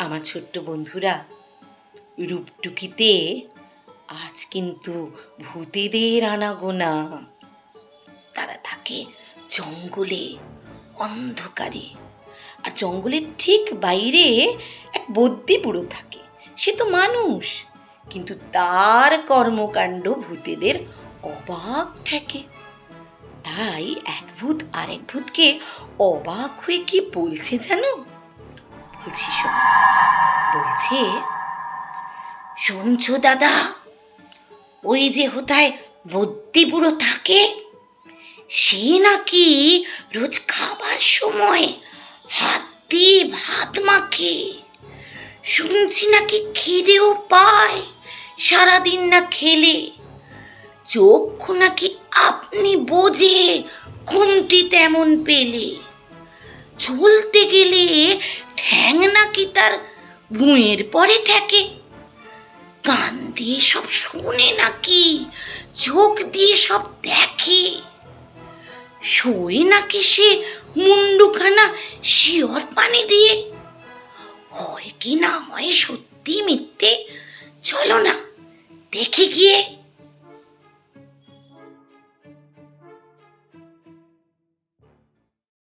আমার ছোট্ট বন্ধুরা, রূপটুকিতে আজ কিন্তু ভূতেদের আনাগোনা। তারা থাকে জঙ্গলে, অন্ধকারে। আর জঙ্গলের ঠিক বাইরে এক বদ্যি বুড়ো থাকে। সে তো মানুষ, কিন্তু তার কর্মকাণ্ড ভূতেদের অবাক ঠেকে। তাই এক ভূত আরেক ভূতকে অবাক হয়ে কি বলছে জানো? বলছি শোন। বলছে, শুনছো দাদা, ওই যে হোথায় বদ্যি বুড়ো থাকে, সে নাকি রোজ খাবার সময় হাত দিয়ে ভাত মাখে। শুনছি নাকি খিদেও পায় সারাদিন না খেলে। চক্ষু নাকি আপনি বোঝে কোনটি তেমন পেলে। চলতে গেলে ঠ্যাং নাকি তার ভুঁয়ের পরে ঠেকে। কান দিয়ে সব শোনে নাকি, চোখ দিয়ে সব দেখে। শোয় নাকি সে মুন্ডুখানা শিয়র পানি দিয়ে। হয় কি না হয় সত্যি মিথ্যে, চলো না দেখে গিয়ে।